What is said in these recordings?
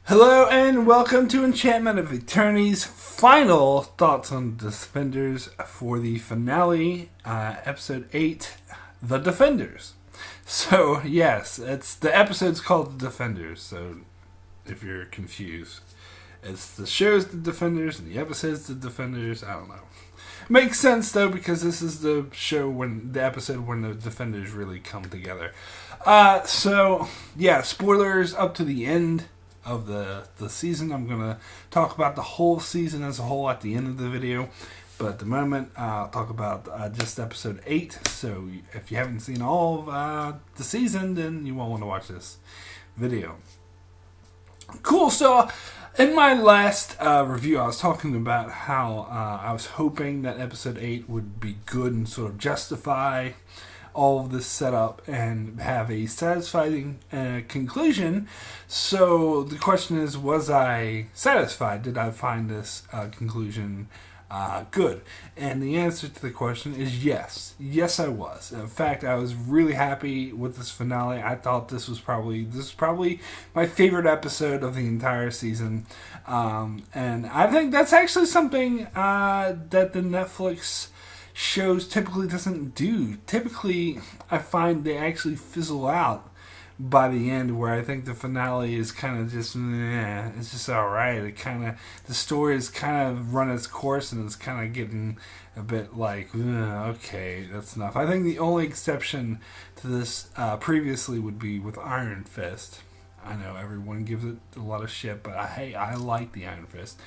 Hello and welcome to Enchantment of Eternity's final thoughts on Defenders for the finale, episode 8, The Defenders. So, yes, the episode's called The Defenders, so if you're confused. It's the show's The Defenders and the episode's The Defenders, I don't know. Makes sense though because this is the episode when the Defenders really come together. Spoilers up to the end of the season. I'm going to talk about the whole season as a whole at the end of the video. But at the moment, I'll talk about just episode 8. So if you haven't seen all of the season, then you won't want to watch this video. Cool. So in my last review, I was talking about how I was hoping that episode 8 would be good and sort of justify all of this setup and have a satisfying conclusion. So the question is, was I satisfied? Did I find this conclusion good? And the answer to the question is yes. Yes, I was. In fact, I was really happy with this finale. I thought this was probably my favorite episode of the entire season. And I think that's actually something that the Netflix shows typically doesn't do. Typically, I find they actually fizzle out by the end, where I think the finale is kind of just, it's just alright. The story is kind of run its course and it's kind of getting a bit like, okay, that's enough. I think the only exception to this previously would be with Iron Fist. I know everyone gives it a lot of shit, but I like the Iron Fist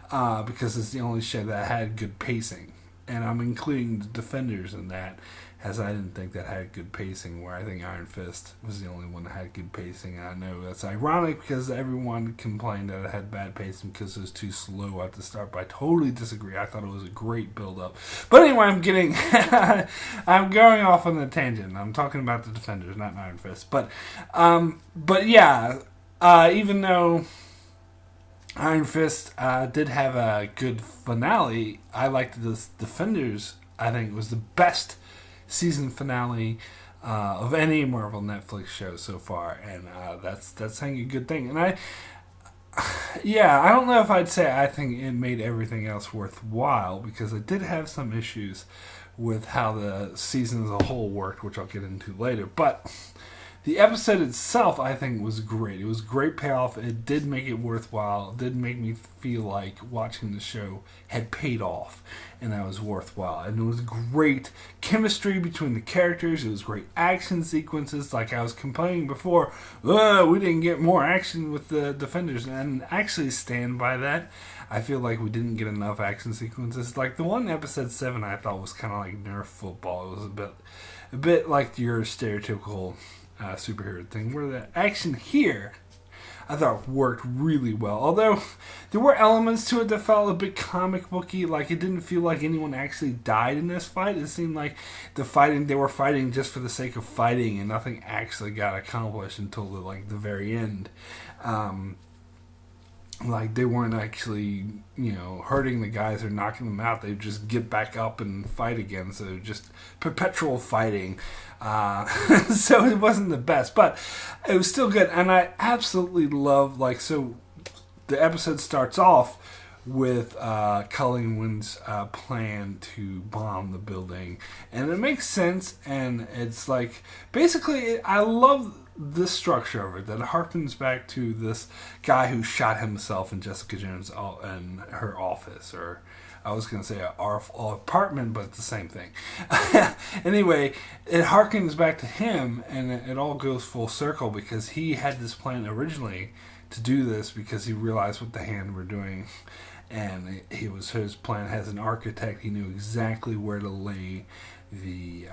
because it's the only show that had good pacing. And I'm including the Defenders in that, as I didn't think that had good pacing, where I think Iron Fist was the only one that had good pacing. And I know that's ironic because everyone complained that it had bad pacing because it was too slow at the start, but I totally disagree. I thought it was a great build-up. But anyway, I'm going off on a tangent. I'm talking about the Defenders, not Iron Fist. But yeah, even though Iron Fist did have a good finale, I liked this Defenders. I think it was the best season finale of any Marvel Netflix show so far, and that's saying a good thing. And I don't know if I'd say I think it made everything else worthwhile, because I did have some issues with how the season as a whole worked, which I'll get into later. But the episode itself, I think, was great. It was great payoff. It did make it worthwhile. It did make me feel like watching the show had paid off, and that was worthwhile. And it was great chemistry between the characters. It was great action sequences. Like I was complaining before, we didn't get more action with the Defenders, and actually stand by that. I feel like we didn't get enough action sequences. Like the one episode 7, I thought was kind of like Nerf football. It was a bit like your stereotypical superhero thing, where the action here I thought worked really well. Although there were elements to it that felt a bit comic booky, like it didn't feel like anyone actually died in this fight. It seemed like they were fighting just for the sake of fighting, and nothing actually got accomplished until the very end. Like they weren't actually, hurting the guys or knocking them out. They just get back up and fight again. So just perpetual fighting. So it wasn't the best, but it was still good. And I absolutely love, so the episode starts off with Cullingwood's plan to bomb the building. And it makes sense. And it's basically, I love the structure of it, that harkens back to this guy who shot himself in Jessica Jones in her office, or I was going to say our apartment, but it's the same thing. Anyway, it harkens back to him, and it all goes full circle, because he had this plan originally to do this because he realized what the Hand were doing, and his plan as an architect. He knew exactly where to lay the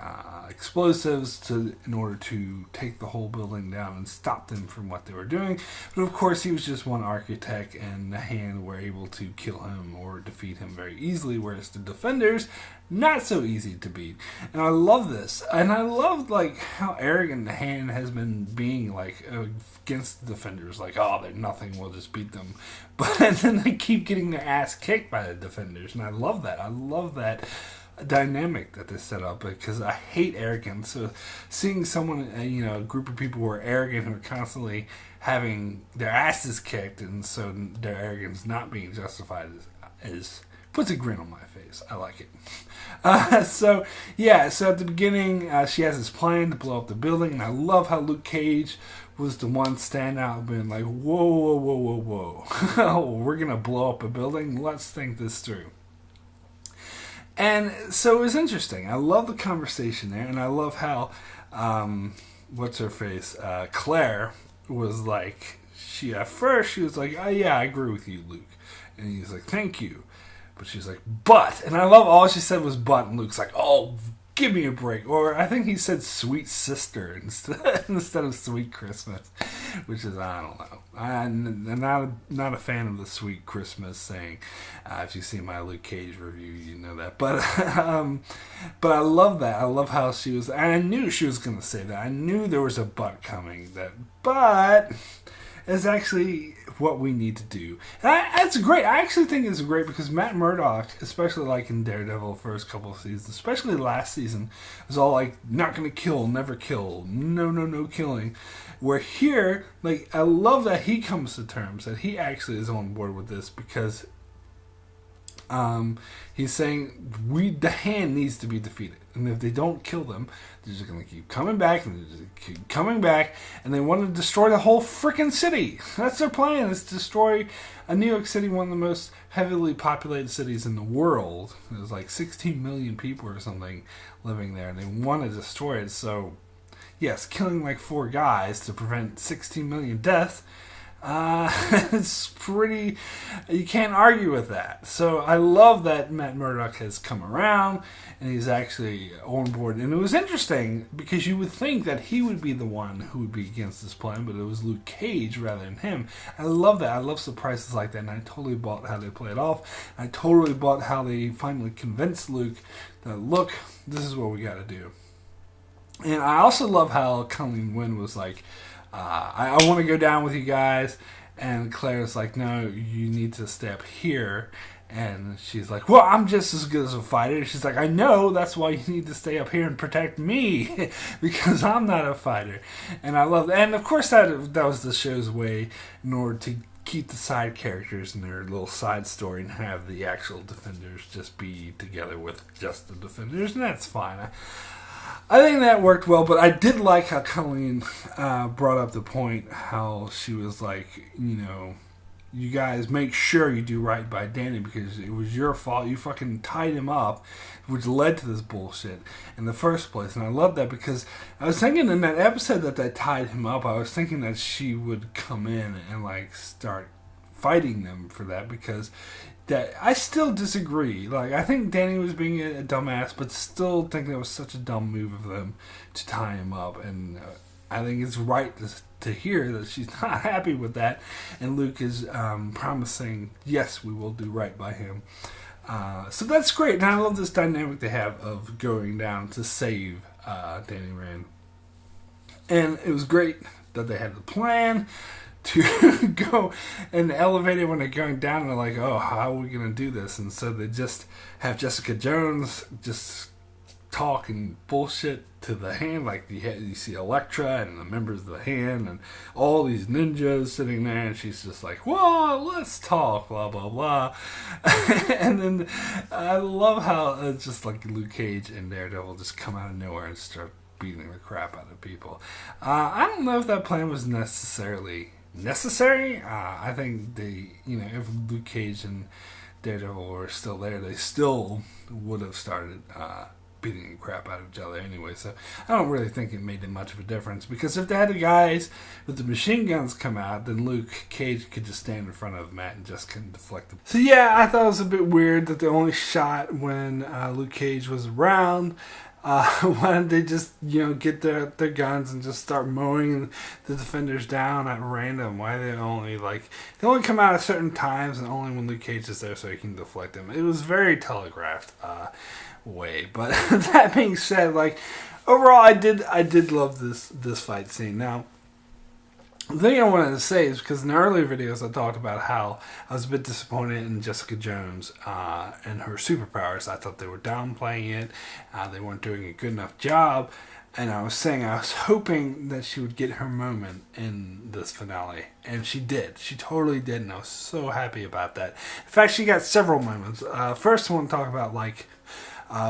explosives in order to take the whole building down and stop them from what they were doing. But of course, he was just one architect, and the Hand were able to kill him or defeat him very easily, whereas the Defenders, not so easy to beat. And I love this, and I love how arrogant the Hand has been being against the Defenders. They're nothing, we'll just beat them. But then they keep getting their ass kicked by the Defenders, and I love that. dynamic that they set up, because I hate arrogance. So seeing someone, a group of people who are arrogant, who are constantly having their asses kicked, and so their arrogance not being justified is puts a grin on my face. I like it. So at the beginning, she has this plan to blow up the building, and I love how Luke Cage was the one standing out and being like, whoa, whoa, whoa, whoa, whoa. We're going to blow up a building? Let's think this through. And so it was interesting. I love the conversation there, and I love how, what's her face, Claire was like, at first she was like, oh yeah, I agree with you, Luke. And he's like, thank you. But she's like, but. And I love all she said was but, and Luke's like, oh, give me a break. Or I think he said sweet sister instead of sweet Christmas, which is, I don't know. I'm not a fan of the sweet Christmas saying. If you see my Luke Cage review, you know that. But I love that. I love how she was, and I knew she was going to say that. I knew there was a but coming. But is actually what we need to do. And that's great. I actually think it's great because Matt Murdock, especially like in Daredevil first couple of seasons, especially last season, was all like, not going to kill, never kill, no killing. Where here, like, I love that he comes to terms, that he actually is on board with this, because he's saying the Hand needs to be defeated, and if they don't kill them, they're just going to keep coming back, and they're just keep coming back, and they want to destroy the whole freaking city. That's their plan, is to destroy New York City, one of the most heavily populated cities in the world. There's like 16 million people or something living there, and they want to destroy it. So yes, killing like 4 guys to prevent 16 million deaths, it's pretty, you can't argue with that. So I love that Matt Murdock has come around and he's actually on board. And it was interesting because you would think that he would be the one who would be against this plan, but it was Luke Cage rather than him. I love that. I love surprises like that, and I totally bought how they play it off. I totally bought how they finally convinced Luke that, look, this is what we got to do. And I also love how Colleen Wynn was like, I want to go down with you guys. And Claire's like, no, you need to stay up here. And she's like, well, I'm just as good as a fighter. And she's like, I know, that's why you need to stay up here and protect me, because I'm not a fighter. And I love that. And of course that was the show's way in order to keep the side characters in their little side story and have the actual Defenders just be together with just the Defenders. And that's fine. I think that worked well, but I did like how Colleen brought up the point, how she was like, you guys make sure you do right by Danny because it was your fault. You fucking tied him up, which led to this bullshit in the first place. And I love that because I was thinking in that episode that they tied him up, I was thinking that she would come in and like start fighting them for that, because that I still disagree. Like, I think Danny was being a dumbass, but still think that was such a dumb move of them to tie him up. And I think it's right to hear that she's not happy with that. And Luke is promising, yes, we will do right by him. So that's great. And I love this dynamic they have of going down to save Danny Rand. And it was great that they had the plan to go in the elevator when they're going down, and they're like, oh, how are we going to do this? And so they just have Jessica Jones just talking bullshit to the Hand, like you see Elektra and the members of the Hand and all these ninjas sitting there, and she's just like, whoa, let's talk, blah, blah, blah. And then I love how it's just like Luke Cage and Daredevil just come out of nowhere and start beating the crap out of people. I don't know if that plan was necessary. I think if Luke Cage and Daredevil were still there, they still would have started beating the crap out of each other anyway. So I don't really think it made much of a difference, because if they had the guys with the machine guns come out, then Luke Cage could just stand in front of Matt and just couldn't deflect them. So yeah, I thought it was a bit weird that they only shot when Luke Cage was around. Why don't they just, get their guns and just start mowing the Defenders down at random? Why they only come out at certain times and only when Luke Cage is there so he can deflect them? It was very telegraphed way. But that being said, overall, I did love this fight scene. Now, The thing I wanted to say is because in the earlier videos I talked about how I was a bit disappointed in Jessica Jones and her superpowers. I thought they were downplaying it. They weren't doing a good enough job. And I was saying I was hoping that she would get her moment in this finale. And she did. She totally did. And I was so happy about that. In fact, she got several moments. First, I want to talk about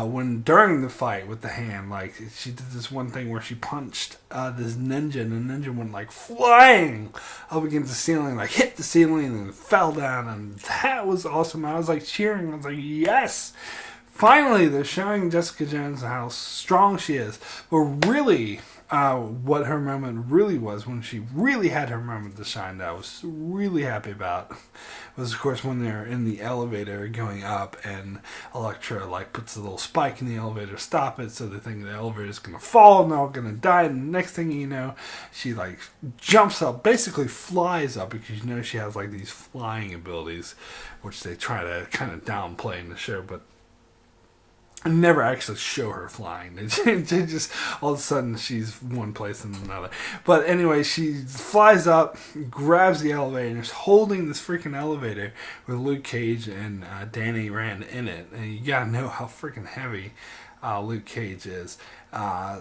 when during the fight with the hand, like she did this one thing where she punched this ninja, and the ninja went like flying up against the ceiling, like hit the ceiling and fell down, and that was awesome. I was like cheering. I was like, yes! Finally, they're showing Jessica Jones how strong she is. But really, what her moment really was, when she really had her moment to shine, that I was really happy about, was of course when they're in the elevator going up, and Elektra like puts a little spike in the elevator to stop it, so they think the elevator is going to fall and they're all going to die. And the next thing you know, she like jumps up, basically flies up, because you know she has like these flying abilities, which they try to kind of downplay in the show, but I never actually show her flying. They just, all of a sudden, she's one place and another. But anyway, she flies up, grabs the elevator, and is holding this freaking elevator with Luke Cage and Danny Rand in it. And you gotta know how freaking heavy Luke Cage is.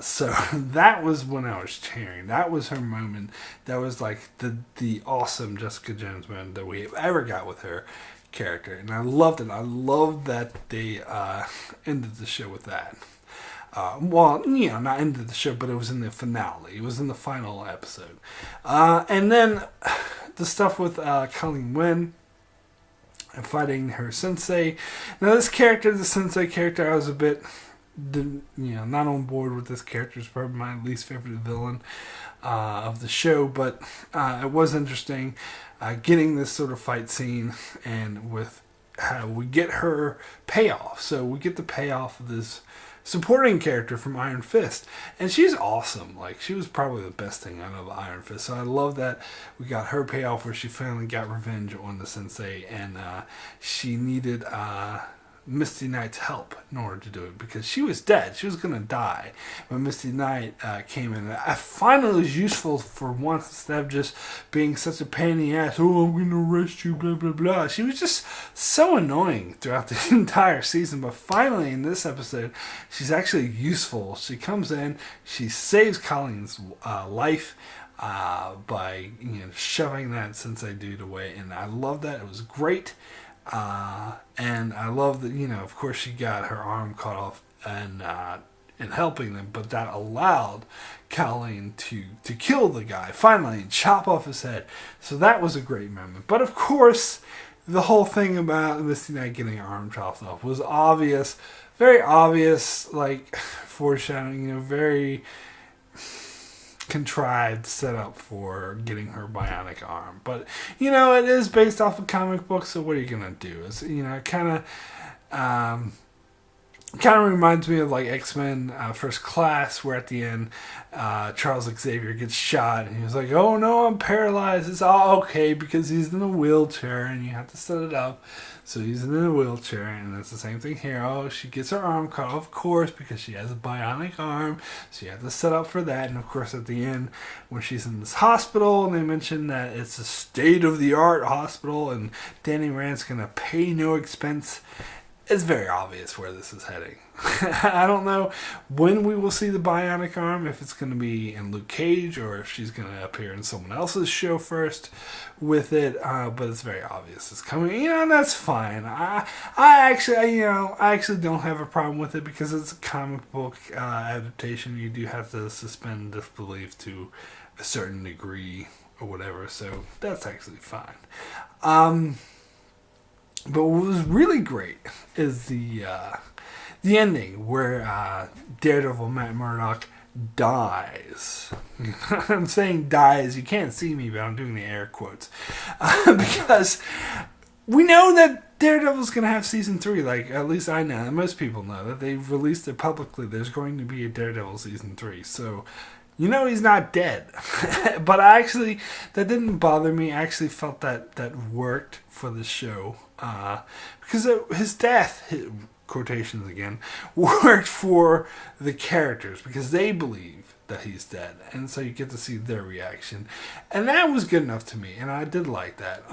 So that was when I was cheering. That was her moment. That was like the awesome Jessica Jones moment that we ever got with her character, and I loved it. I loved that they ended the show with that. Well, you know, not ended the show, but it was in the finale. It was in the final episode. And then the stuff with Colleen Wynn fighting her sensei. Now, this character, the sensei character, I was a bit, not on board with this character. It's probably my least favorite villain of the show, but it was interesting getting this sort of fight scene, and with how we get her payoff. So we get the payoff of this supporting character from Iron Fist, and she's awesome. Like, she was probably the best thing out of Iron Fist. So I love that we got her payoff where she finally got revenge on the sensei, and she needed Misty Knight's help in order to do it, because she was dead. She was going to die. But Misty Knight came in. I finally was useful for once, instead of just being such a pain in the ass. Oh, I'm going to arrest you, blah, blah, blah. She was just so annoying throughout the entire season. But finally, in this episode, she's actually useful. She comes in, she saves Colleen's life by shoving that sensei dude away. And I love that. It was great. And I love that, of course she got her arm cut off and helping them, but that allowed Colleen to kill the guy finally and chop off his head. So that was a great moment. But of course, the whole thing about Misty Knight getting her arm chopped off was obvious, very obvious, like foreshadowing, very contrived setup for getting her bionic arm. But it is based off a comic book, so what are you gonna do? It's it kind of reminds me of like X-Men First Class, where at the end Charles Xavier gets shot and he was like, oh no, I'm paralyzed. It's all okay because he's in a wheelchair and you have to set it up. So he's in a wheelchair, and it's the same thing here. Oh, she gets her arm cut off, of course, because she has a bionic arm. So you have to set up for that. And of course, at the end, when she's in this hospital, and they mention that it's a state-of-the-art hospital, and Danny Rand's going to pay no expense, it's very obvious where this is heading. I don't know when we will see the bionic arm, if it's going to be in Luke Cage or if she's going to appear in someone else's show first with it, but it's very obvious it's coming. And that's fine. I actually don't have a problem with it, because it's a comic book adaptation. You do have to suspend disbelief to a certain degree or whatever, so that's actually fine. But what was really great is the ending, where Daredevil Matt Murdock dies. I'm saying dies. You can't see me, but I'm doing the air quotes. Because we know that Daredevil's going to have season 3. Like, at least I know, and most people know that they've released it publicly. There's going to be a Daredevil season 3. So, he's not dead. But that didn't bother me. I actually felt that worked for the show. Because his death quotations again, worked for the characters because they believe that he's dead, and so you get to see their reaction, and that was good enough to me, and I did like that.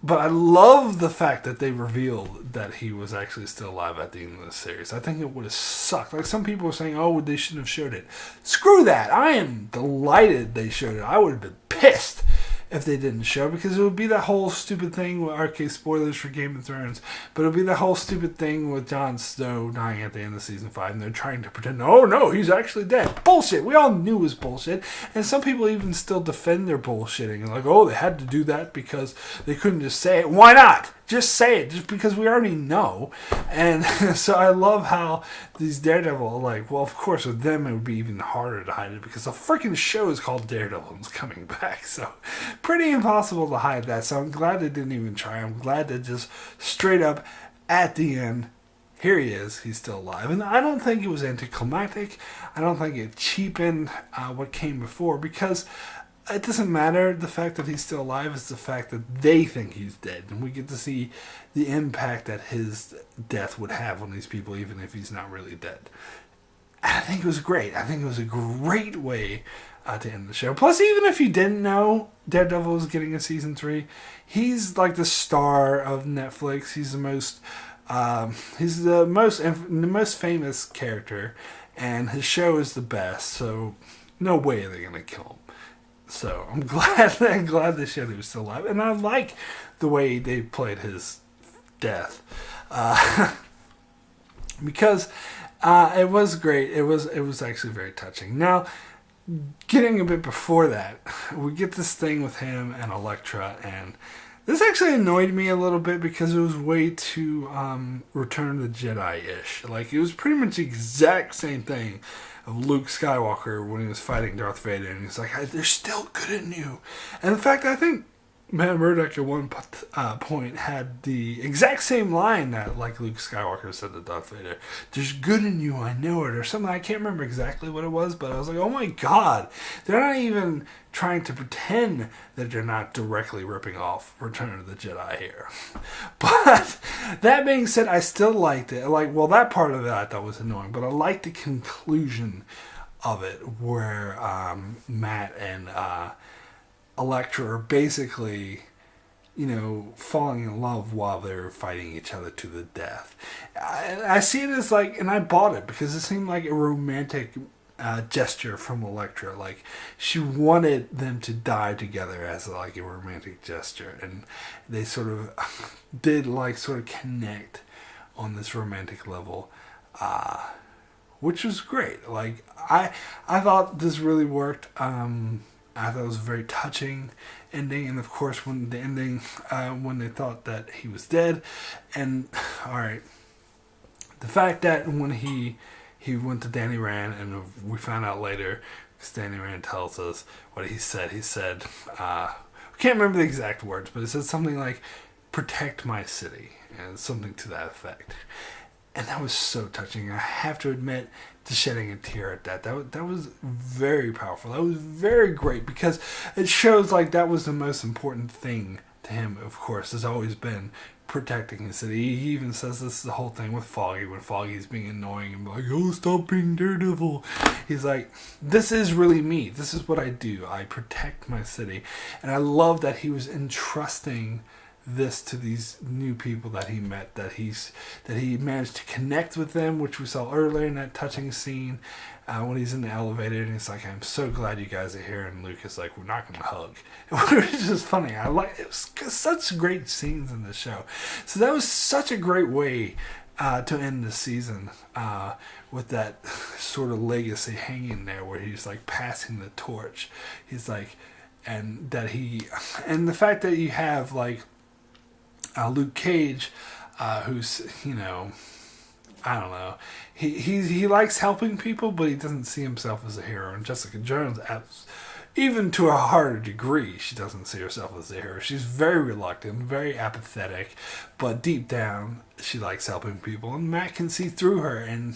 But I love the fact that they revealed that he was actually still alive at the end of the series. I think it would have sucked. Like some people were saying, oh, they shouldn't have showed it. Screw that. I am delighted they showed it. I would have been pissed if they didn't show, because it would be that whole stupid thing with RK spoilers for Game of Thrones, but it would be that whole stupid thing with Jon Snow dying at the end of season 5, and they're trying to pretend, oh no, he's actually dead. Bullshit. We all knew it was bullshit, and some people even still defend their bullshitting, and like, oh, they had to do that because they couldn't just say it. Why not? Just say it, just because we already know. And so I love how these Daredevil, like, well, of course, with them it would be even harder to hide it because the freaking show is called Daredevil and it's coming back. So pretty impossible to hide that. So I'm glad they didn't even try. I'm glad that just straight up at the end, here he is, he's still alive. And I don't think it was anticlimactic. I don't think it cheapened what came before, because it doesn't matter. The fact that he's still alive is the fact that they think he's dead. And we get to see the impact that his death would have on these people, even if he's not really dead. And I think it was great. I think it was a great way to end the show. Plus, even if you didn't know Daredevil was getting a season 3, he's like the star of Netflix. He's the most famous character, and his show is the best. So no way are they gonna kill him. So I'm glad they showed he was still alive, and I like the way they played his death, because it was great. It was actually very touching. Now, getting a bit before that, we get this thing with him and Elektra, and this actually annoyed me a little bit because it was way too Return of the Jedi-ish. Like, it was pretty much the exact same thing of Luke Skywalker when he was fighting Darth Vader, and he's like, they're still good in you. And in fact, I think Matt Murdock at one point had the exact same line that like Luke Skywalker said to Darth Vader, there's good in you, I know it, or something. I can't remember exactly what it was, but I was like, oh my god, they're not even trying to pretend that they're not directly ripping off Return of the Jedi here. But that being said, I still liked it. Like, well, that part of it I thought was annoying, but I liked the conclusion of it, where Matt and Elektra are basically, falling in love while they're fighting each other to the death. I see it as like, and I bought it because it seemed like a romantic gesture from Elektra. Like, she wanted them to die together as like a romantic gesture, and they sort of did like sort of connect on this romantic level, which was great. Like, I thought this really worked. I thought it was a very touching ending, and of course when the ending, when they thought that he was dead, and alright, the fact that when he went to Danny Rand, and we found out later, because Danny Rand tells us what he said, I can't remember the exact words, but it said something like, protect my city, and something to that effect. And that was so touching. I have to admit to shedding a tear at that. That was very powerful. That was very great, because it shows like that was the most important thing to him, of course, has always been protecting his city. He even says this is the whole thing with Foggy, when Foggy's being annoying and like, oh, stop being Daredevil. He's like, this is really me. This is what I do. I protect my city. And I love that he was entrusting this to these new people that he met, that he managed to connect with them, which we saw earlier in that touching scene when he's in the elevator and he's like, I'm so glad you guys are here, and Luke is like, we're not gonna hug. Which is just funny. It was such great scenes in the show. So that was such a great way to end the season, with that sort of legacy hanging there, where he's like passing the torch. He's like, and the fact that you have like Luke Cage, who's, I don't know, he likes helping people, but he doesn't see himself as a hero. And Jessica Jones, even to a harder degree, she doesn't see herself as a hero. She's very reluctant, very apathetic, but deep down, she likes helping people. And Matt can see through her, and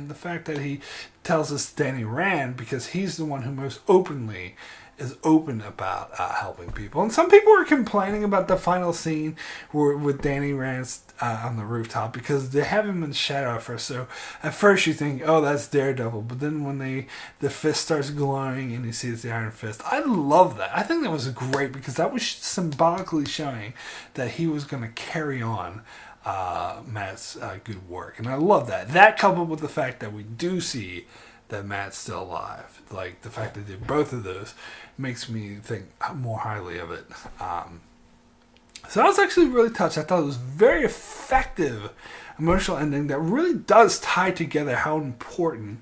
the fact that he tells us Danny Rand, because he's the one who most openly is open about helping people. And some people were complaining about the final scene with Danny Rand on the rooftop because they have him in shadow at first. So at first you think, oh, that's Daredevil. But then when the fist starts glowing and you see it's the Iron Fist, I love that. I think that was great because that was symbolically showing that he was going to carry on Matt's good work. And I love that. That coupled with the fact that we do see that Matt's still alive. Like, the fact that they did both of those makes me think more highly of it. So I was actually really touched. I thought it was very effective emotional ending that really does tie together how important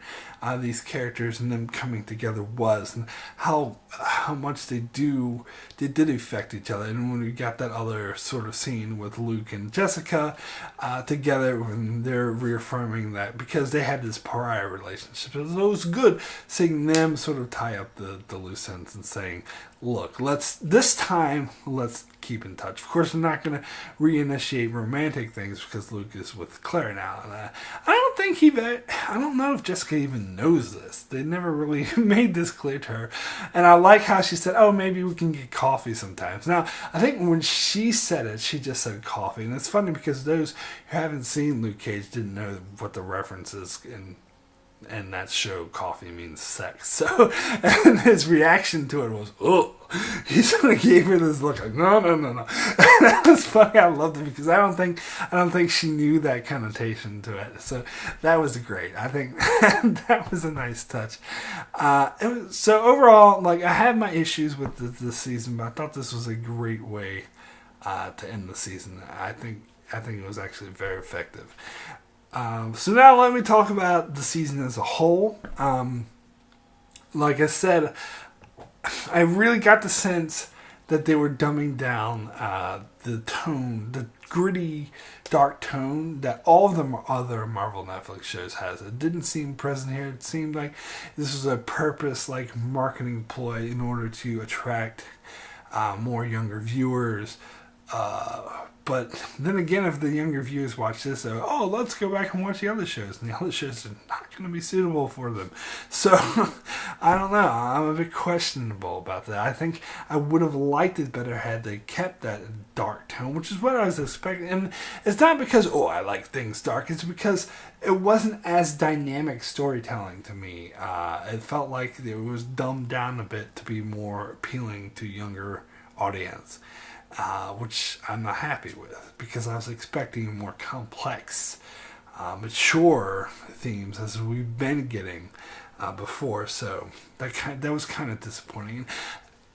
these characters and them coming together was, and how much they did affect each other. And when we got that other sort of scene with Luke and Jessica together, when they're reaffirming that because they had this pariah relationship, it was good seeing them sort of tie up the loose ends and saying, look, this time let's keep in touch. Of course, I'm not going to reinitiate romantic things because Luke is with Claire now, and I don't know if Jessica even knows this. They never really made this clear to her, and I like how she said, "Oh, maybe we can get coffee sometimes." Now, I think when she said it, she just said coffee, and it's funny because those who haven't seen Luke Cage didn't know what the reference is in that show. Coffee means sex. So, and his reaction to it was, oh, he sort of gave her this look like, no. That was funny. I loved it because I don't think she knew that connotation to it. So that was great. I think that was a nice touch. So overall, like, I had my issues with this season, but I thought this was a great way to end the season. I think it was actually very effective. So now let me talk about the season as a whole. Like I said, I really got the sense that they were dumbing down the tone, the gritty, dark tone that all of the other Marvel Netflix shows has. It didn't seem present here. It seemed like this was a purpose, like, marketing ploy in order to attract more younger viewers. But then again, if the younger viewers watch this, they're, oh, let's go back and watch the other shows. And the other shows are not going to be suitable for them. So, I don't know. I'm a bit questionable about that. I think I would have liked it better had they kept that dark tone, which is what I was expecting. And it's not because, oh, I like things dark. It's because it wasn't as dynamic storytelling to me. It felt like it was dumbed down a bit to be more appealing to younger audience. Which I'm not happy with because I was expecting more complex, mature themes as we've been getting before. So that was kind of disappointing.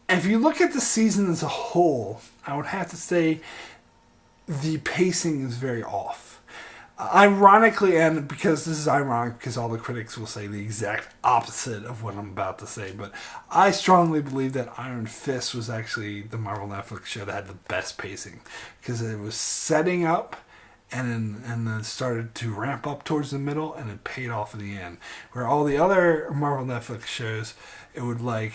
And if you look at the season as a whole, I would have to say the pacing is very off. Ironically, and because this is ironic because all the critics will say the exact opposite of what I'm about to say, but I strongly believe that Iron Fist was actually the Marvel Netflix show that had the best pacing because it was setting up and then started to ramp up towards the middle and it paid off in the end. Where all the other Marvel Netflix shows, it would like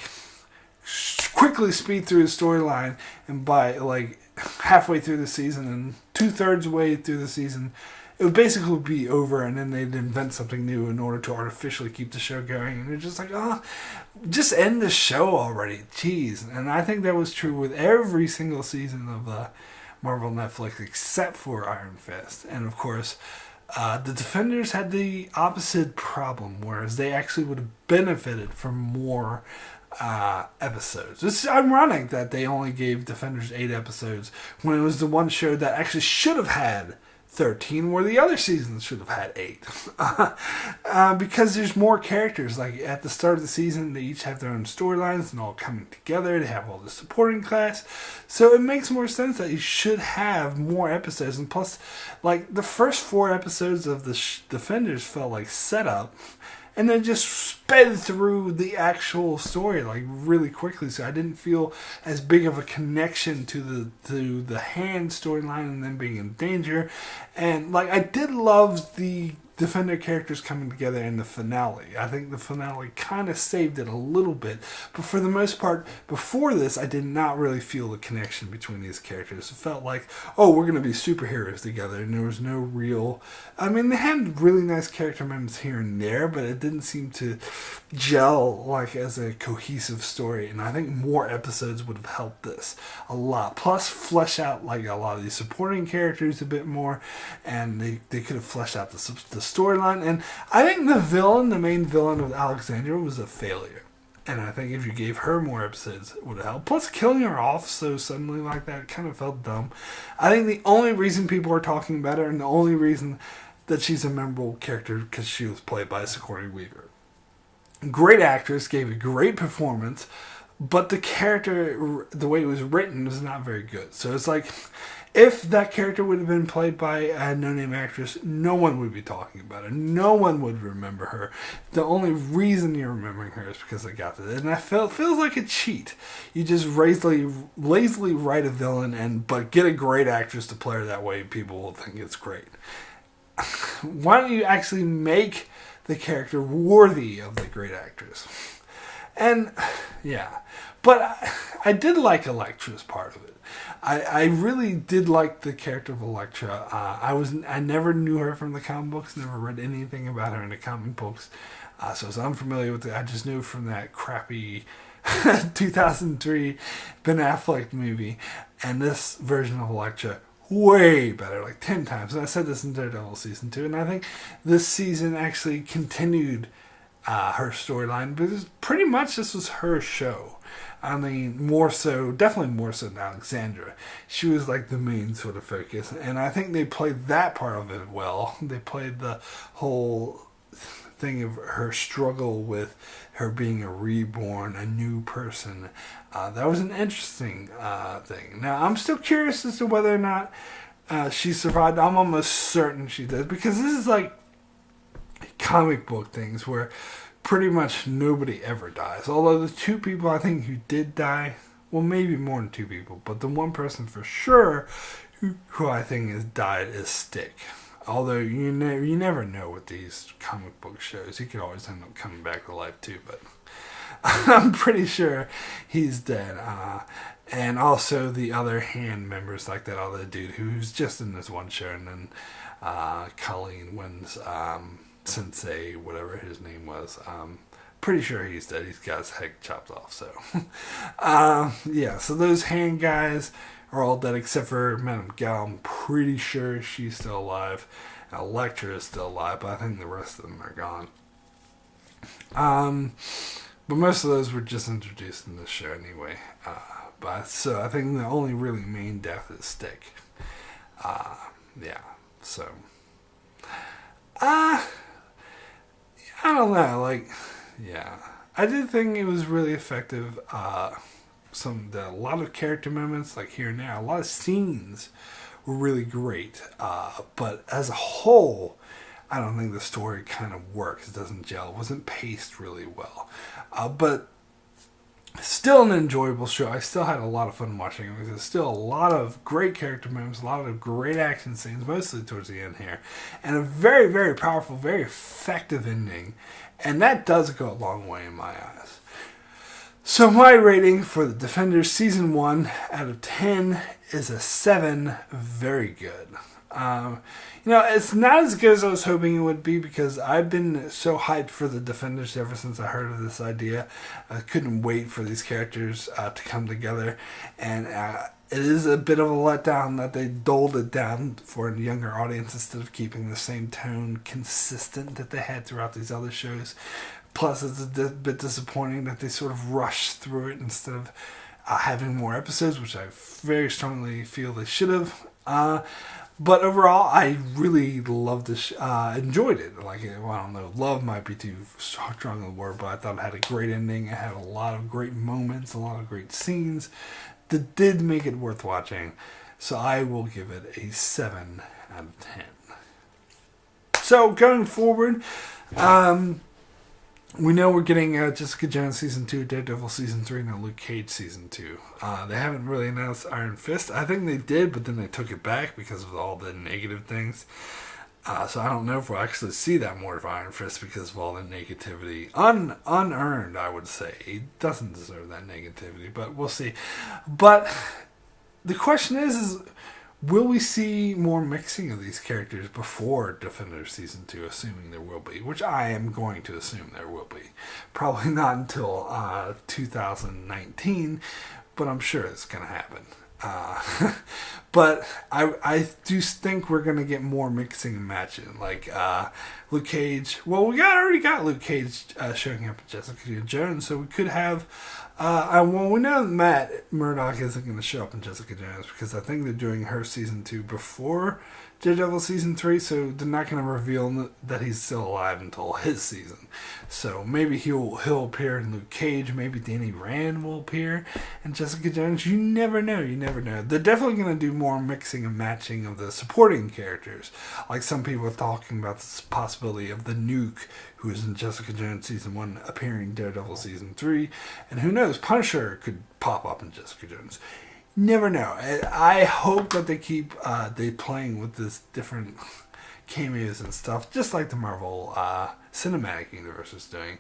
quickly speed through the storyline, and by like halfway through the season and 2/3 way through the season, it would basically be over, and then they'd invent something new in order to artificially keep the show going. And it's just like, just end the show already. Jeez. And I think that was true with every single season of Marvel Netflix except for Iron Fist. And of course, the Defenders had the opposite problem, whereas they actually would have benefited from more episodes. It's ironic that they only gave Defenders 8 episodes when it was the one show that actually should have had 13, where the other seasons should have had 8. Because there's more characters. Like at the start of the season, they each have their own storylines and all coming together. They have all the supporting cast. So it makes more sense that you should have more episodes. And plus, like the first 4 episodes of the Defenders felt like setup, and then just sped through the actual story like really quickly. So I didn't feel as big of a connection to the Hand storyline and them being in danger. And like I did love the Defender characters coming together in the finale. I think the finale kind of saved it a little bit, but for the most part, before this, I did not really feel the connection between these characters. It felt like, oh, we're going to be superheroes together, and there was no real... I mean, they had really nice character moments here and there, but it didn't seem to gel like as a cohesive story, and I think more episodes would have helped this a lot. Plus, flesh out like a lot of these supporting characters a bit more, and they could have fleshed out the storyline. And I think the main villain of Alexandra, was a failure. And I think if you gave her more episodes, it would have helped. Plus, killing her off so suddenly like that kind of felt dumb. I think the only reason people are talking about her, and the only reason that she's a memorable character, because she was played by Sigourney Weaver. Great actress, gave a great performance, but the character, the way it was written, was not very good. So it's like, if that character would have been played by a no-name actress, no one would be talking about her. No one would remember her. The only reason you're remembering her is because they got this. And it feels like a cheat. You just lazily write a villain, but get a great actress to play her that way. People will think it's great. Why don't you actually make the character worthy of the great actress? And, yeah. But I did like Elektra's part of it. I really did like the character of Elektra. I never knew her from the comic books, never read anything about her in the comic books, so I was unfamiliar with it. I just knew from that crappy 2003 Ben Affleck movie, and this version of Elektra, way better, like 10 times. And I said this in Daredevil season 2, and I think this season actually continued her storyline, because pretty much this was her show. I mean, definitely more so than Alexandra. She was like the main sort of focus, and I think they played that part of it well. They played the whole thing of her struggle with her being a reborn, a new person. That was an interesting thing. Now, I'm still curious as to whether or not she survived. I'm almost certain she did, because this is like comic book things where pretty much nobody ever dies. Although the two people I think who did die, well, maybe more than two people, but the one person for sure who I think has died is Stick. Although you never know with these comic book shows. He could always end up coming back to life too, but I'm pretty sure he's dead. And also the other hand members, like that other dude who's just in this one show, and then Colleen wins Sensei, whatever his name was. Pretty sure he's dead. He's got his head chopped off. So, yeah. So those hand guys are all dead except for Madame Gal. I'm pretty sure she's still alive. Elektra is still alive, but I think the rest of them are gone. But most of those were just introduced in this show anyway. So I think the only really main death is Stick. Yeah. So. I don't know, yeah. I did think it was really effective. A lot of character moments, like here and there, a lot of scenes were really great. But as a whole, I don't think the story kind of works. It doesn't gel. It wasn't paced really well. But still an enjoyable show. I still had a lot of fun watching it. There's still a lot of great character moments, a lot of great action scenes, mostly towards the end here, and a very, very powerful, very effective ending. And that does go a long way in my eyes. So my rating for The Defenders Season 1 out of 10 is a 7. Very good. It's not as good as I was hoping it would be, because I've been so hyped for The Defenders ever since I heard of this idea. I couldn't wait for these characters to come together, and it is a bit of a letdown that they doled it down for a younger audience instead of keeping the same tone consistent that they had throughout these other shows. Plus, it's a bit disappointing that they sort of rushed through it instead of having more episodes, which I very strongly feel they should have. But overall, I really loved this. Enjoyed it. I don't know, love might be too strong a word, but I thought it had a great ending. It had a lot of great moments, a lot of great scenes that did make it worth watching. So I will give it a 7 out of 10. So going forward, we know we're getting Jessica Jones Season 2, Daredevil Season 3, and Luke Cage Season 2. They haven't really announced Iron Fist. I think they did, but then they took it back because of all the negative things. So I don't know if we'll actually see that more of Iron Fist because of all the negativity. Unearned, I would say. He doesn't deserve that negativity, but we'll see. But the question is will we see more mixing of these characters before Defenders Season 2, assuming there will be, which I am going to assume there will be. Probably not until 2019, but I'm sure it's going to happen. But I do think we're going to get more mixing and matching. Like Luke Cage. Well, already got Luke Cage showing up at Jessica Jones, so we could have... well, we know Matt Murdock isn't going to show up in Jessica Jones because I think they're doing her Season 2 before Daredevil Season 3, so they're not going to reveal that he's still alive until his season. So maybe he'll appear in Luke Cage, maybe Danny Rand will appear in Jessica Jones. You never know. They're definitely going to do more mixing and matching of the supporting characters. Like some people are talking about the possibility of the Nuke, who is in Jessica Jones Season 1, appearing in Daredevil Season 3. And who knows, Punisher could pop up in Jessica Jones. Never know. I hope that they keep they playing with this different cameos and stuff, just like the Marvel Cinematic Universe is doing.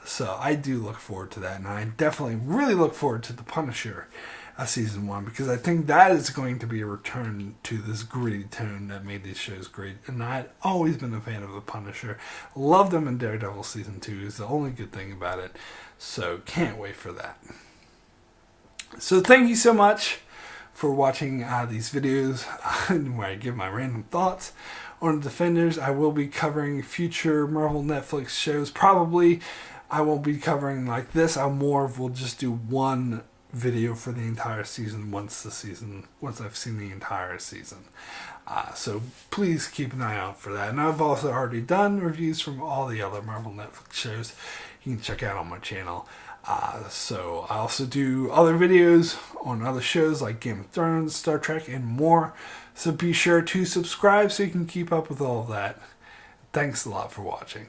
So I do look forward to that, and I definitely really look forward to the Punisher Season 1, because I think that is going to be a return to this gritty tone that made these shows great. And I'd always been a fan of the Punisher. Loved them in Daredevil Season 2 is the only good thing about it. So can't wait for that. So thank you so much for watching these videos where I give my random thoughts on the Defenders. I will be covering future Marvel Netflix shows. Probably I won't be covering like this. We'll just do one video for the entire season once I've seen the entire season. So please keep an eye out for that. And I've also already done reviews from all the other Marvel Netflix shows you can check out on my channel. So I also do other videos on other shows like Game of Thrones, Star Trek, and more. So be sure to subscribe so you can keep up with all of that. Thanks a lot for watching.